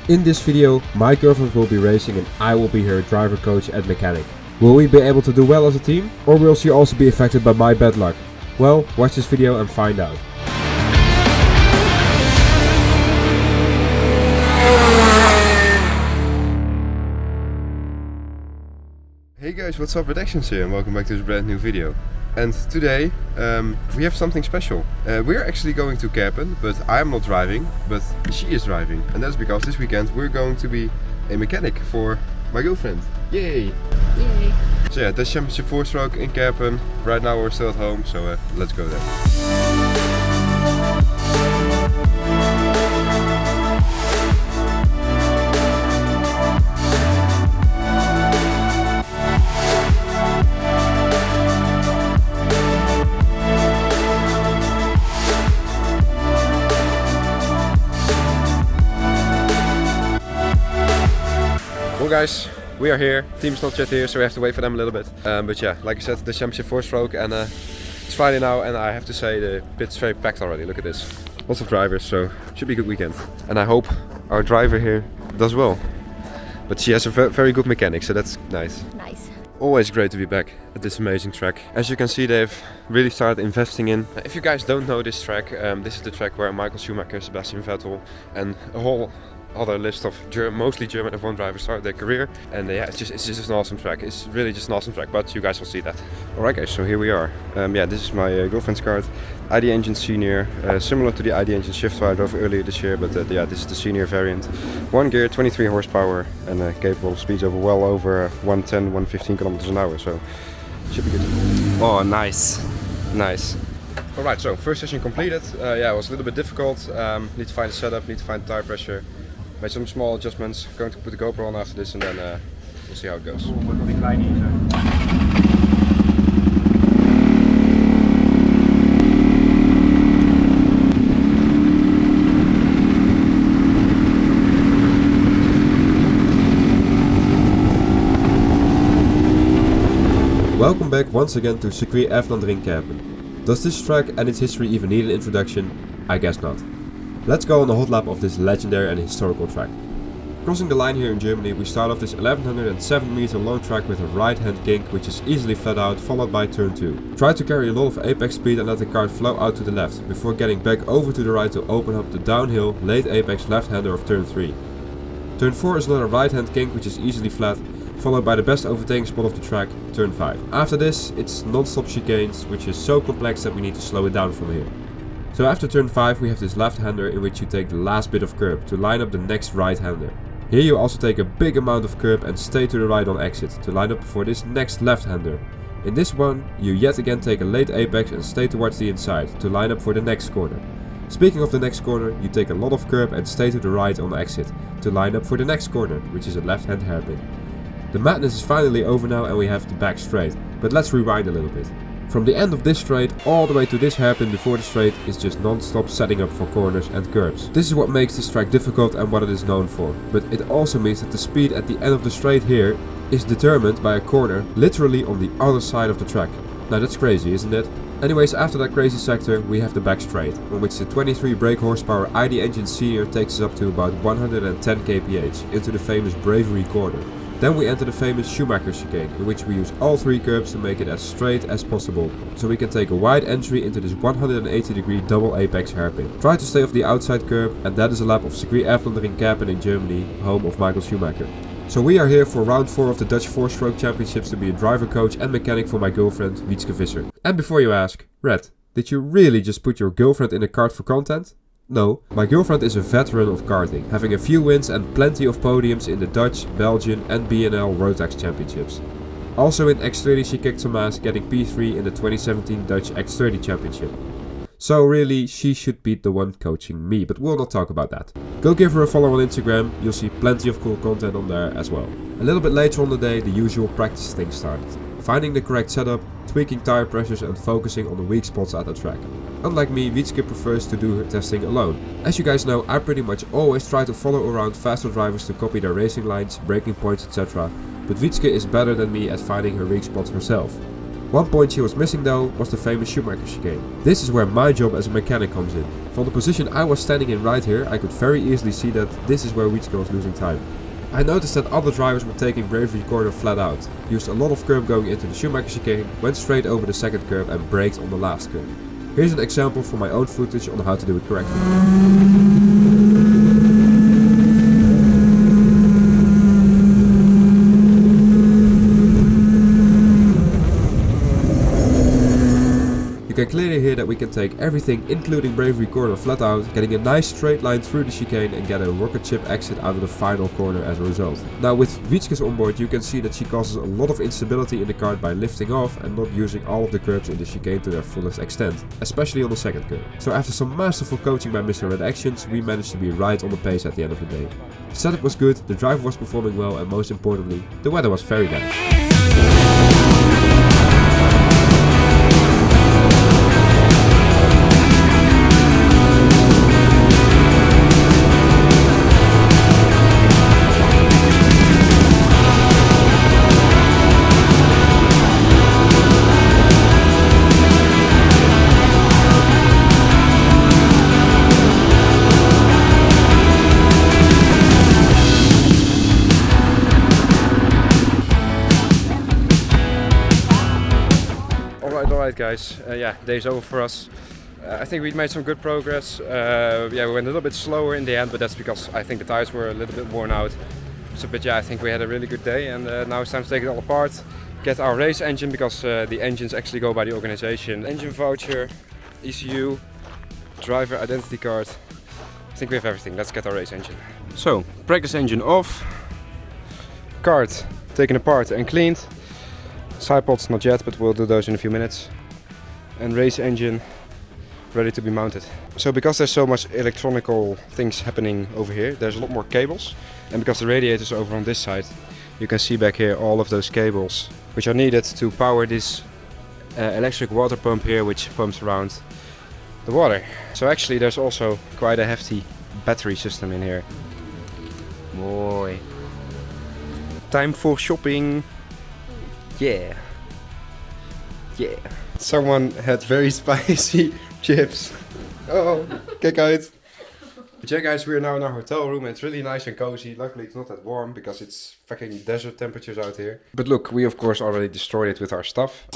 In this video, my girlfriend will be racing and I will be her driver, coach and mechanic. Will we be able to do well as a team? Or will she also be affected by my bad luck? Well, watch this video and find out. Hey guys, what's up, RedExions here and welcome back to this brand new video. And today we have something special. We're actually going to Kart, but I'm not driving, but she is driving. And that's because this weekend we're going to be a mechanic for my girlfriend. Yay! Yay! So yeah, Dutch Championship 4-stroke in Kart. Right now we're still at home, so let's go there. Well guys, we are here. Team's not yet here, so we have to wait for them a little bit. But yeah, like I said, the championship 4-stroke, and it's Friday now, and I have to say the pit's very packed already. Look at this. Lots of drivers, so should be a good weekend. And I hope our driver here does well. But she has a very good mechanic, so that's nice. Nice. Always great to be back at this amazing track. As you can see, they've really started investing in. If you guys don't know this track, this is the track where Michael Schumacher, Sebastian Vettel, and a whole other list of mostly German F1 drivers started their career. And yeah, it's just an awesome track. It's really just an awesome track, but you guys will see that. Alright guys, so here we are. Yeah, this is my girlfriend's Kart, RedExions Senior, similar to the RedExions Shift I drove earlier this year, but yeah, this is the senior variant. 1 gear, 23 horsepower, and capable of speeds over well over 110, 115 kilometers an hour, so should be good. Oh, nice, nice. Alright, so first session completed. Yeah, it was a little bit difficult. Need to find the setup, need to find the tire pressure. Made some small adjustments. Going to put the GoPro on after this, and then we'll see how it goes. Welcome back once again to Circuit Eventful in Kart. Does this track and its history even need an introduction? I guess not. Let's go on a hot lap of this legendary and historical track. Crossing the line here in Germany, we start off this 1107 meter long track with a right hand kink which is easily flat out, followed by turn 2. Try to carry a lot of apex speed and let the kart flow out to the left, before getting back over to the right to open up the downhill, late apex left hander of turn 3. Turn 4 is another right hand kink which is easily flat, followed by the best overtaking spot of the track, turn 5. After this, it's non-stop chicanes, which is so complex that we need to slow it down from here. So after turn 5 we have this left-hander in which you take the last bit of curb to line up the next right-hander. Here you also take a big amount of curb and stay to the right on exit to line up for this next left-hander. In this one you yet again take a late apex and stay towards the inside to line up for the next corner. Speaking of the next corner, you take a lot of curb and stay to the right on exit to line up for the next corner, which is a left-hand hairpin. The madness is finally over now and we have the back straight, but let's rewind a little bit. From the end of this straight all the way to this hairpin before the straight is just non-stop setting up for corners and curbs. This is what makes this track difficult and what it is known for, but it also means that the speed at the end of the straight here is determined by a corner literally on the other side of the track. Now that's crazy, isn't it? Anyways, after that crazy sector we have the back straight, on which the 23 brake horsepower RedExions Senior takes us up to about 110 kph into the famous Bravery corner. Then we enter the famous Schumacher chicane, in which we use all 3 curbs to make it as straight as possible, so we can take a wide entry into this 180 degree double apex hairpin. Try to stay off the outside curb, and that is a lap of Circuit Eventful in Kart in Germany, home of Michael Schumacher. So we are here for round 4 of the Dutch 4-stroke championships to be a driver, coach and mechanic for my girlfriend, Wietske Visser. And before you ask, Red, did you really just put your girlfriend in a kart for content? No, my girlfriend is a veteran of karting, having a few wins and plenty of podiums in the Dutch, Belgian and BNL rotax championships. Also in X30 she kicked some ass, getting P3 in the 2017 Dutch X30 championship. So really, she should be the one coaching me, but we'll not talk about that. Go give her a follow on Instagram, you'll see plenty of cool content on there as well. A little bit later on the day, the usual practice things started. Finding the correct setup, tweaking tire pressures and focusing on the weak spots at the track. Unlike me, Wietske prefers to do her testing alone. As you guys know, I pretty much always try to follow around faster drivers to copy their racing lines, braking points etc. But Wietske is better than me at finding her weak spots herself. One point she was missing though was the famous Schumacher chicane. This is where my job as a mechanic comes in. From the position I was standing in right here, I could very easily see that this is where Wietske was losing time. I noticed that other drivers were taking bravery corner flat out, used a lot of curb going into the Schumacher chicane, went straight over the second curb and braked on the last curb. Here's an example from my own footage on how to do it correctly. You can clearly hear that we can take everything including bravery corner flat out, getting a nice straight line through the chicane and get a rocket ship exit out of the final corner as a result. Now with Wietske's onboard you can see that she causes a lot of instability in the kart by lifting off and not using all of the curbs in the chicane to their fullest extent, especially on the second curb. So after some masterful coaching by Mr. RedExions, we managed to be right on the pace at the end of the day. The setup was good, the driver was performing well and most importantly, the weather was very nice. Alright guys, yeah, day's over for us. I think we made some good progress. Yeah, we went a little bit slower in the end, but that's because I think the tires were a little bit worn out. So, but yeah, I think we had a really good day, and now it's time to take it all apart. Get our race engine, because the engines actually go by the organization. Engine voucher, ECU, driver identity card. I think we have everything. Let's get our race engine. So, practice engine off. Kart taken apart and cleaned. Side pods not yet, but we'll do those in a few minutes. And race engine ready to be mounted. So because there's so much electronical things happening over here, there's a lot more cables. And because the radiator is over on this side, you can see back here all of those cables which are needed to power this electric water pump here, which pumps around the water. So actually there's also quite a hefty battery system in here. Boy. Time for shopping. Yeah. Yeah. Someone had very spicy chips. Oh, kijk uit. But yeah guys, we are now in our hotel room and it's really nice and cozy. Luckily it's not that warm because it's fucking desert temperatures out here. But look, we of course already destroyed it with our stuff.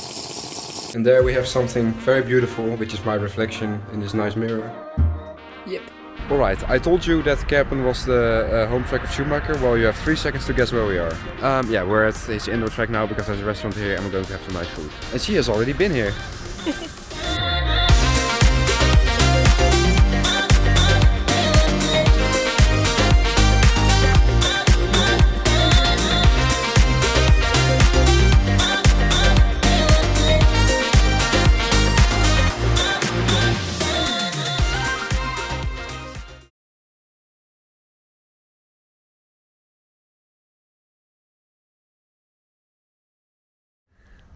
And there we have something very beautiful, which is my reflection in this nice mirror. Yep. Alright, I told you that Kerpen was the home track of Schumacher. Well, you have 3 seconds to guess where we are. Yeah, we're at his indoor track now because there's a restaurant here and we're going to have some nice food. And she has already been here.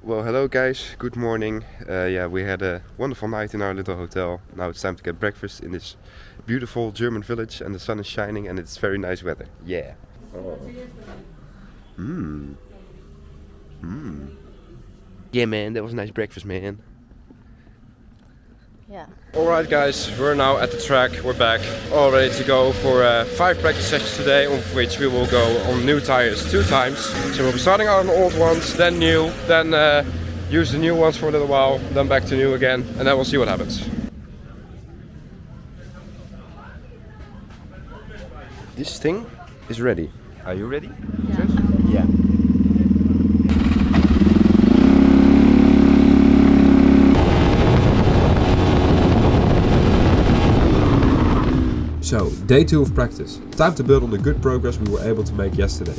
Well, hello guys, good morning. Yeah, we had a wonderful night in our little hotel. Now it's time to get breakfast in this beautiful German village and the sun is shining and it's very nice weather. Yeah. Oh. Yeah man, that was a nice breakfast man. Yeah. Alright guys, we're now at the track, we're back, all ready to go for 5 practice sessions today, of which we will go on new tires 2 times. So we'll be starting out on old ones, then new, then use the new ones for a little while, then back to new again, and then we'll see what happens. This thing is ready. Are you ready? Yeah. Yeah. So, day 2 of practice. Time to build on the good progress we were able to make yesterday.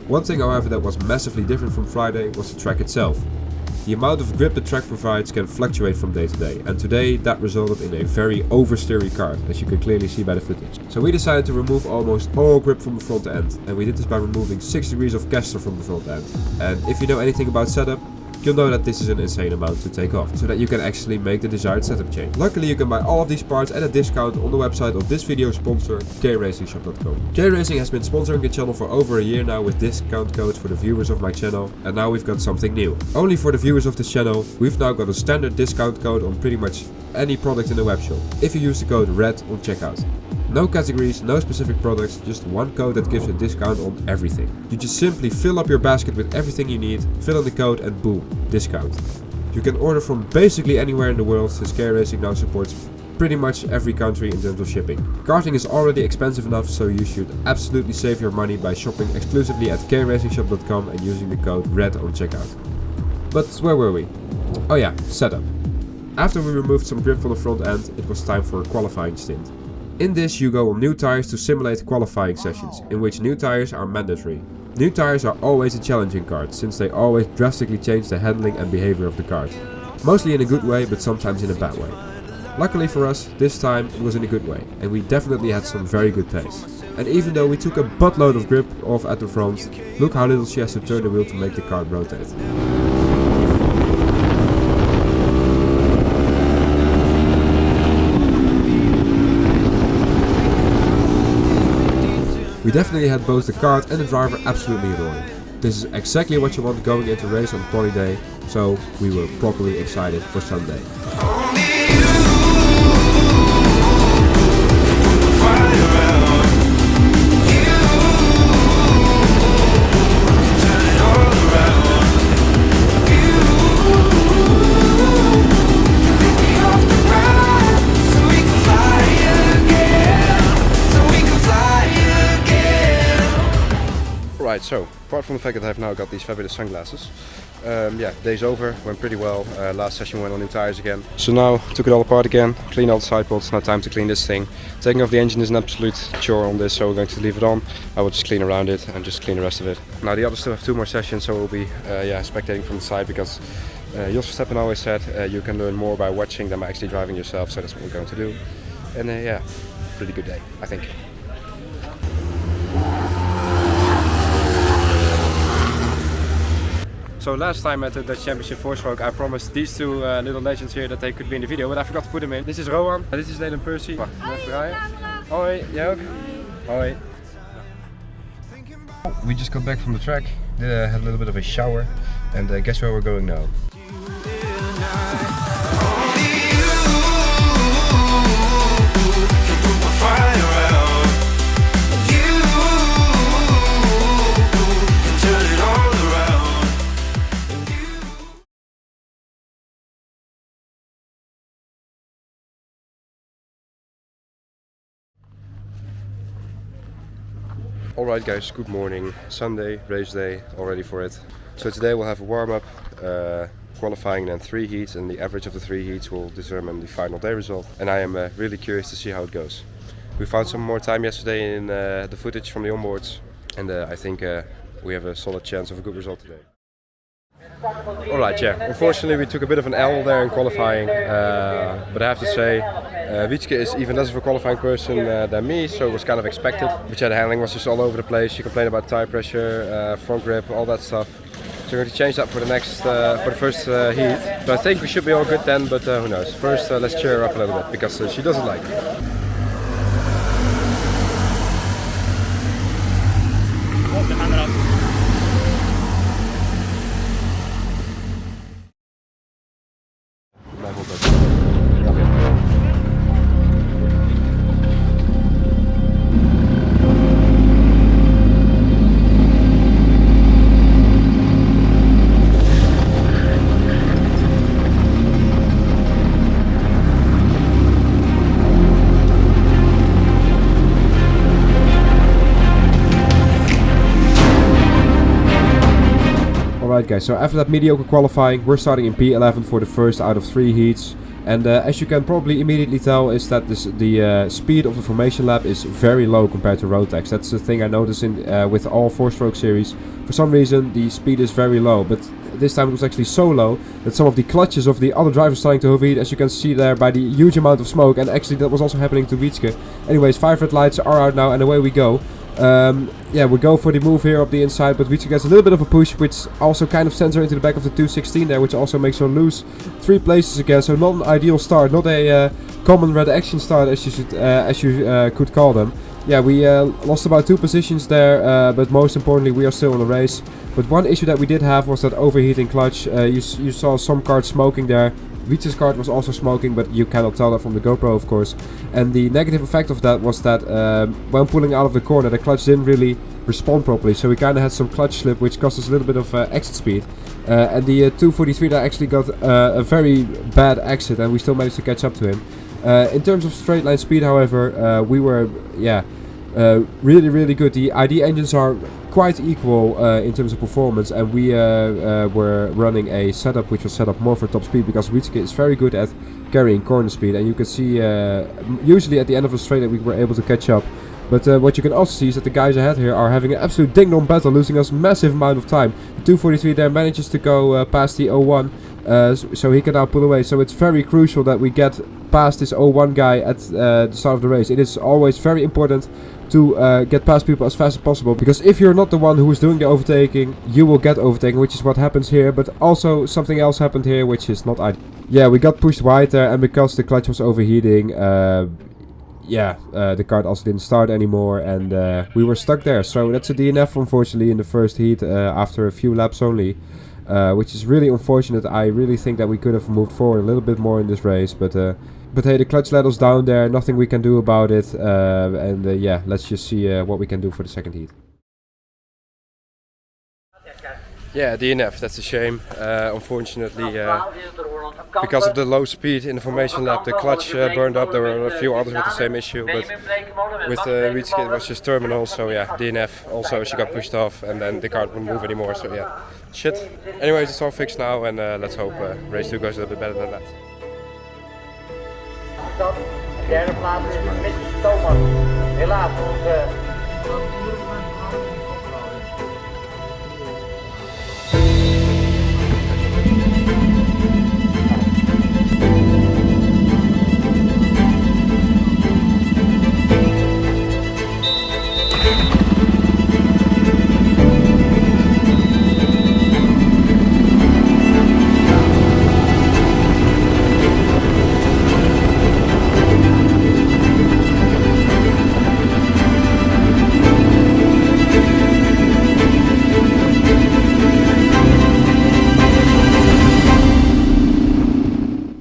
One thing however that was massively different from Friday was the track itself. The amount of grip the track provides can fluctuate from day to day, and today that resulted in a very oversteery kart, as you can clearly see by the footage. So we decided to remove almost all grip from the front end, and we did this by removing 6 degrees of caster from the front end. And if you know anything about setup, you'll know that this is an insane amount to take off, so that you can actually make the desired setup change. Luckily you can buy all of these parts at a discount on the website of this video sponsor, kracingshop.com. K-Racing has been sponsoring the channel for over a year now with discount codes for the viewers of my channel, and now we've got something new. Only for the viewers of this channel, we've now got a standard discount code on pretty much any product in the webshop, if you use the code RED on checkout. No categories, no specific products, just one code that gives a discount on everything. You just simply fill up your basket with everything you need, fill in the code and boom, discount. You can order from basically anywhere in the world since K-Racing now supports pretty much every country in terms of shipping. Karting is already expensive enough, so you should absolutely save your money by shopping exclusively at kracingshop.com and using the code RED on checkout. But where were we? Oh yeah, setup. After we removed some grip from the front end, it was time for a qualifying stint. In this you go on new tires to simulate qualifying sessions, in which new tires are mandatory. New tires are always a challenge in kart, since they always drastically change the handling and behavior of the kart. Mostly in a good way, but sometimes in a bad way. Luckily for us, this time it was in a good way, and we definitely had some very good pace. And even though we took a buttload of grip off at the front, look how little she has to turn the wheel to make the kart rotate. We definitely had both the kart and the driver absolutely adoring. This is exactly what you want going into a race on quali day, so we were properly excited for Sunday. Right, so apart from the fact that I've now got these fabulous sunglasses, yeah, day's over, went pretty well. Last session went on new tires again. So now took it all apart again, cleaned all the side pods. Now time to clean this thing. Taking off the engine is an absolute chore on this, so we're going to leave it on. I will just clean around it and just clean the rest of it. Now the others still have 2 more sessions, so we'll be yeah, spectating from the side, because Jos Verstappen always said you can learn more by watching than by actually driving yourself, so that's what we're going to do. And yeah, pretty good day, I think. So last time at the Dutch Championship 4-stroke I promised these 2 little legends here that they could be in the video, but I forgot to put them in. This is Rowan, this is Nathan Percy. Wacht, even draaien. Hoi, jij ook? Hoi. We just got back from the track, had a little bit of a shower, and guess where we're going now? Alright guys, good morning. Sunday, race day, all ready for it. So today we'll have a warm-up, qualifying, and then 3 heats, and the average of the 3 heats will determine the final day result. And I am really curious to see how it goes. We found some more time yesterday in the footage from the onboards, and I think we have a solid chance of a good result today. Alright, yeah, unfortunately we took a bit of an L there in qualifying, but I have to say Wietske is even less of a qualifying person than me, so it was kind of expected. But yeah, the handling was just all over the place. She complained about tire pressure, front grip, all that stuff. So we're going to change that for the next, for the first heat. So I think we should be all good then, but who knows. First let's cheer her up a little bit, because she doesn't like it. Alright guys, so after that mediocre qualifying, we're starting in P11 for the first out of 3 heats. And as you can probably immediately tell is that the speed of the formation lap is very low compared to rotax. That's the thing I noticed in with all 4-stroke series. For some reason the speed is very low, but this time it was actually so low that some of the clutches of the other drivers starting to overheat, as you can see there by the huge amount of smoke, and actually that was also happening to Wietske. Anyways, 5 red lights are out now and away we go. Yeah, we go for the move here up the inside, but Wietske gets a little bit of a push, which also kind of sends her into the back of the 216 there, which also makes her lose 3 places again. So not an ideal start, not a common RedExions start as you could call them. Yeah, we lost about 2 positions there, but most importantly we are still in the race. But one issue that we did have was that overheating clutch. You saw some cars smoking there. Wietske's cart was also smoking, but you cannot tell that from the GoPro, of course. And the negative effect of that was that when pulling out of the corner, the clutch didn't really respond properly. So we kind of had some clutch slip, which cost us a little bit of exit speed. And the 243 that actually got a very bad exit, and we still managed to catch up to him. In terms of straight line speed, however, we were, really good. The ID engines are quite equal in terms of performance, and we were running a setup which was set up more for top speed, because Wietske is very good at carrying corner speed, and you can see usually at the end of a straight that we were able to catch up. But what you can also see is that the guys ahead here are having an absolute ding-dong battle, losing us massive amount of time. The 243 there manages to go past the 01, so he can now pull away. So it's very crucial that we get past this 01 guy at the start of the race. It is always very important to get past people as fast as possible, because if you're not the one who is doing the overtaking, you will get overtaken, which is what happens here. But also something else happened here which is not ideal. Yeah, we got pushed wide there, and because the clutch was overheating, the kart also didn't start anymore, and we were stuck there. So that's a DNF, unfortunately, in the first heat after a few laps only, which is really unfortunate. I really think that we could have moved forward a little bit more in this race, but hey, the clutch let us down there, nothing we can do about it, yeah, let's just see what we can do for the second heat. Yeah, DNF, that's a shame. Unfortunately, because of the low speed in the formation lap, the clutch burned up. There were a few others with the same issue, but with Wietske it was just terminal, so yeah, DNF. Also, she got pushed off, and then the kart wouldn't move anymore, so yeah, shit. Anyways, it's all fixed now, and let's hope race 2 goes a little bit better than that. Derde plaats is Mr. Thomas. Helaas, onze...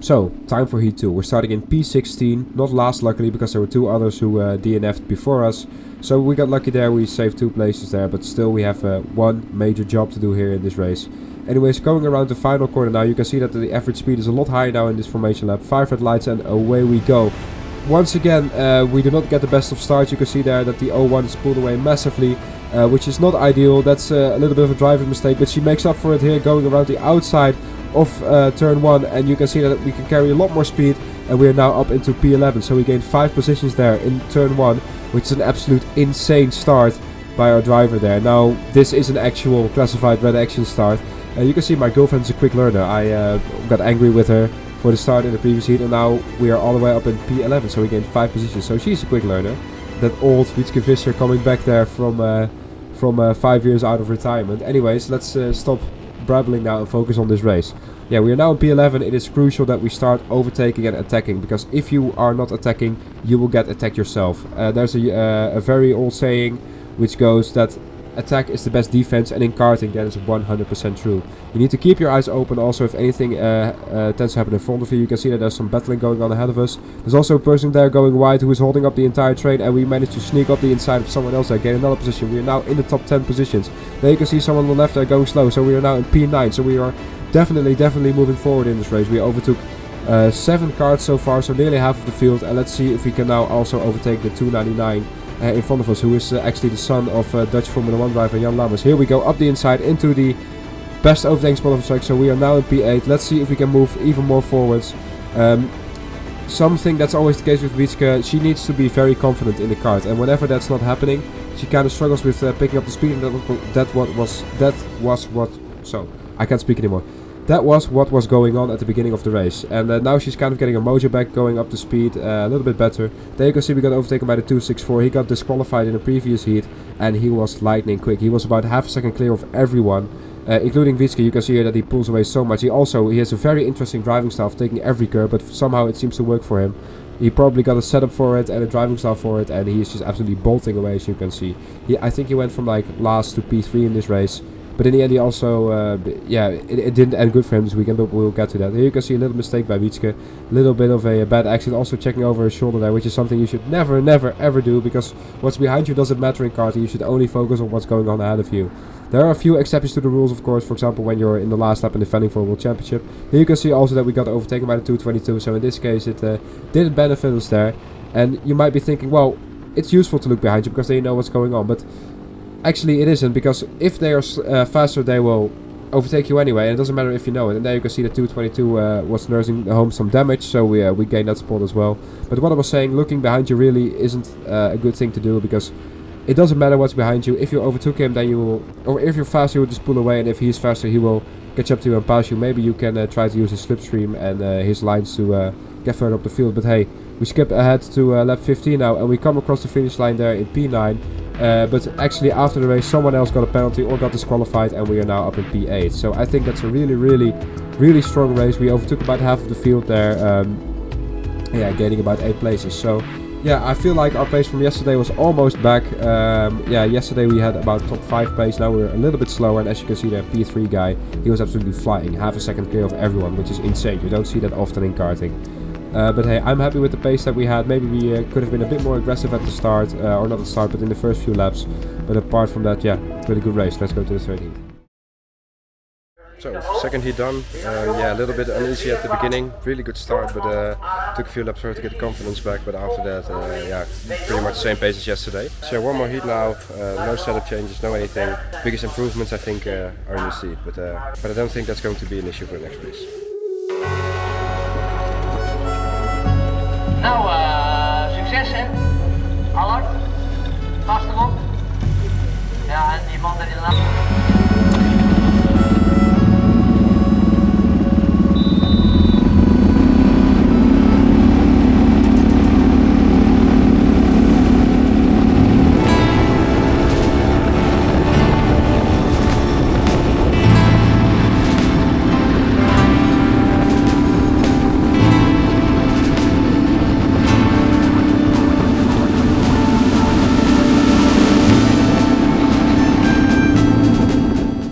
So, time for heat 2. We're starting in P16, not last luckily, because there were 2 others who DNF'd before us. So we got lucky there, we saved 2 places there, but still we have one major job to do here in this race. Anyways, going around the final corner now, you can see that the average speed is a lot higher now in this formation lap. 5 red lights and away we go. Once again, we do not get the best of starts. You can see there that the 01 is pulled away massively, which is not ideal. That's a little bit of a driving mistake, but she makes up for it here going around the outside of turn 1, and you can see that we can carry a lot more speed, and we are now up into P11, so we gained 5 positions there in turn 1, which is an absolute insane start by our driver there. Now this is an actual classified RedExions start. You can see my girlfriend is a quick learner. I got angry with her for the start in the previous heat, and now we are all the way up in P11, so we gained 5 positions, so she's a quick learner. That old Wietske Visser coming back there from 5 years out of retirement. Anyways, let's stop brabbling now and focus on this race. Yeah, we are now in P11. It is crucial that we start overtaking and attacking, because if you are not attacking, you will get attacked yourself. There's a very old saying which goes that attack is the best defense, and in karting that is 100% true. You need to keep your eyes open also if anything tends to happen in front of you. You can see that there's some battling going on ahead of us. There's also a person there going wide who is holding up the entire train, and we managed to sneak up the inside of someone else there, gain another position. We are now in the top 10 positions. There you can see someone on the left there going slow, so we are now in P9, so we are definitely moving forward in this race. We overtook 7 carts so far, so nearly half of the field, and let's see if we can now also overtake the 299 in front of us, who is actually the son of Dutch Formula 1 driver Jan Lammers. Here we go up the inside into the best overtaking spot of the track, so we are now in P8. Let's see if we can move even more forwards. Something that's always the case with Wietske, she needs to be very confident in the kart, and whenever that's not happening, she kind of struggles with picking up the speed, and that was what that was what was going on at the beginning of the race. And now she's kind of getting her mojo back, going up to speed a little bit better. There you can see we got overtaken by the 264. He got disqualified in the previous heat, and he was lightning quick. He was about half a second clear of everyone, including Wietske. You can see here that he pulls away so much. He has a very interesting driving style, taking every curve, but somehow it seems to work for him. He probably got a setup for it and a driving style for it, and he is just absolutely bolting away, as you can see. I think he went from like last to P3 in this race, but in the end he also, it didn't end good for him this weekend, but we'll get to that. Here you can see a little mistake by Wietske, a little bit of a bad accident, also checking over his shoulder there, which is something you should never ever do, because what's behind you doesn't matter in karting. You should only focus on what's going on ahead of you. There are a few exceptions to the rules, of course, for example when you're in the last lap and defending for a World Championship. Here you can see also that we got overtaken by the 222, so in this case it didn't benefit us there. And you might be thinking, well, it's useful to look behind you because then you know what's going on, but actually it isn't, because if they are faster they will overtake you anyway, and it doesn't matter if you know it. And there you can see the 222 was nursing home some damage, so we gained that spot as well. But what I was saying, looking behind you really isn't a good thing to do, because it doesn't matter what's behind you. If you overtook him, then you will, or if you're faster, you will just pull away, and if he's faster, he will catch up to you and pass you. Maybe you can try to use his slipstream and his lines to get further up the field. But hey, we skip ahead to lap 15 now, and we come across the finish line there in P9. But actually after the race, someone else got a penalty or got disqualified, and we are now up in P8. So I think that's a really strong race. We overtook about half of the field there, gaining about 8 places. So yeah, I feel like our pace from yesterday was almost back. Yesterday we had about top 5 pace. Now we're a little bit slower, and as you can see there, P3 guy, he was absolutely flying, half a second clear of everyone, which is insane. You don't see that often in karting. But hey, I'm happy with the pace that we had. Maybe we could have been a bit more aggressive at the start, or not at the start, but in the first few laps. But apart from that, yeah, really good race. Let's go to the third heat. So, second heat done. A little bit uneasy at the beginning. Really good start, but took a few laps for her to get the confidence back. But after that, pretty much the same pace as yesterday. So one more heat now. No setup changes, no anything. Biggest improvements I think are in the seat, but I don't think that's going to be an issue for the next race. Nou, succes hè. Allard. Vast erop. Ja, en die man er inderdaad.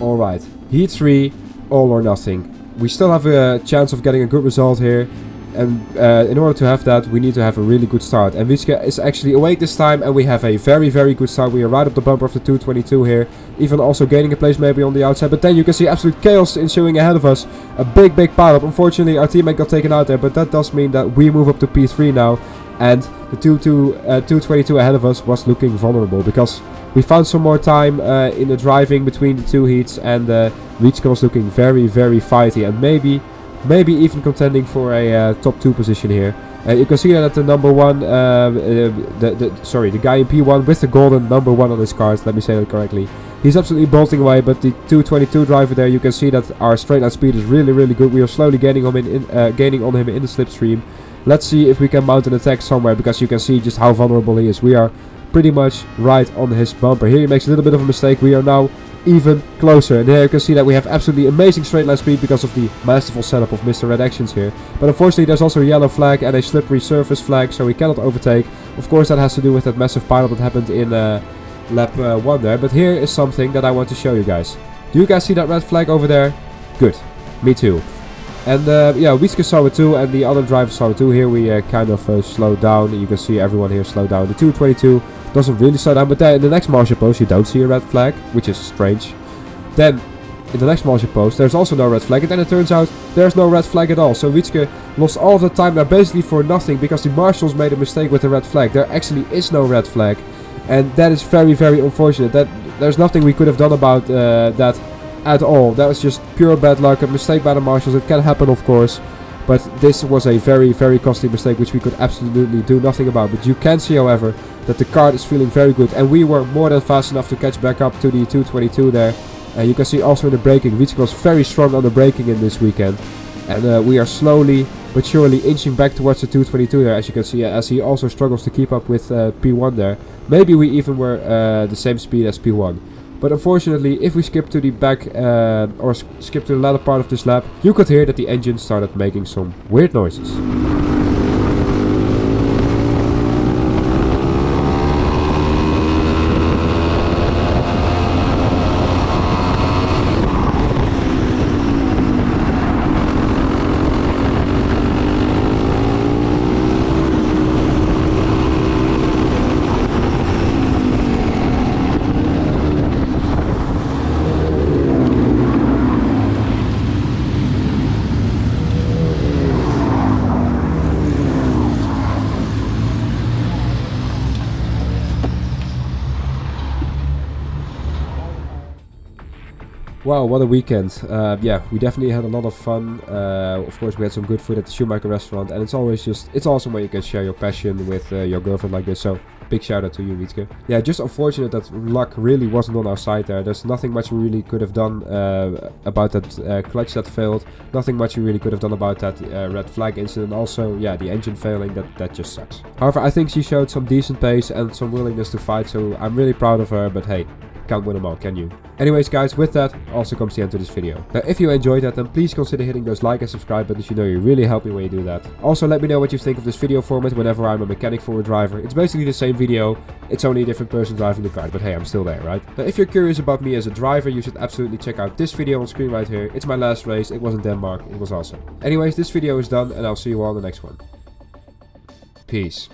Alright, heat 3, all or nothing. We still have a chance of getting a good result here, and in order to have that, we need to have a really good start. And Wietske is actually awake this time, and we have a very good start. We are right up the bumper of the 222 here, even also gaining a place maybe on the outside. But then you can see absolute chaos ensuing ahead of us. A big pile-up. Unfortunately, our teammate got taken out there, but that does mean that we move up to P3 now. And the 222 ahead of us was looking vulnerable, because we found some more time in the driving between the two heats, and Wietske was looking very fighty, and maybe even contending for a top 2 position here. You can see that at the number 1, the guy in P1 with the golden number 1 on his card, let me say that correctly. He's absolutely bolting away, but the 222 driver there, you can see that our straight line speed is really good. We are slowly gaining on him in the slipstream. Let's see if we can mount an attack somewhere, because you can see just how vulnerable he is. We are pretty much right on his bumper. Here he makes a little bit of a mistake. We are now even closer, and here you can see that we have absolutely amazing straight line speed because of the masterful setup of Mr. RedExions here. But unfortunately there's also a yellow flag and a slippery surface flag, so we cannot overtake. Of course that has to do with that massive pileup that happened in lap 1 there. But here is something that I want to show you guys. Do you guys see that red flag over there? Good, me too. And Wietske saw it too, and the other drivers saw it too. Here we kind of slowed down. You can see everyone here slow down. The 222 doesn't really slow down, but then in the next marshal post you don't see a red flag, which is strange. Then in the next marshal post there's also no red flag, and then it turns out there's no red flag at all. So Wietske lost all of the time there basically for nothing, because the marshals made a mistake with the red flag. There actually is no red flag, and that is very unfortunate. That there's nothing we could have done about that at all. That was just pure bad luck, a mistake by the marshals. It can happen, of course, but this was a very costly mistake which we could absolutely do nothing about. But you can see, however, that the kart is feeling very good, and we were more than fast enough to catch back up to the 222 there. You can see also in the braking, Wietske was very strong on the braking in this weekend. And we are slowly but surely inching back towards the 222 there, as you can see, as he also struggles to keep up with P1 there. Maybe we even were the same speed as P1. But unfortunately, if we skip to the back or skip to the latter part of this lap, you could hear that the engine started making some weird noises. Wow, what a weekend. Yeah, we definitely had a lot of fun. Of course, we had some good food at the Schumacher restaurant, and it's awesome when you can share your passion with your girlfriend like this, so big shout out to you, Wietske. Yeah, just unfortunate that luck really wasn't on our side there. There's nothing much we really could have done about that clutch that failed. Nothing much we really could have done about that red flag incident. Also, yeah, the engine failing, that just sucks. However, I think she showed some decent pace and some willingness to fight, so I'm really proud of her, but hey, can't win them all, can you? Anyways guys, with that also comes the end to this video. Now if you enjoyed that, then please consider hitting those like and subscribe buttons. You know you really help me when you do that. Also let me know what you think of this video format whenever I'm a mechanic for a driver. It's basically the same video, it's only a different person driving the kart, but hey, I'm still there, right? Now if you're curious about me as a driver, you should absolutely check out this video on screen right here. It's my last race, it was in Denmark, it was awesome. Anyways, this video is done and I'll see you all in the next one. Peace.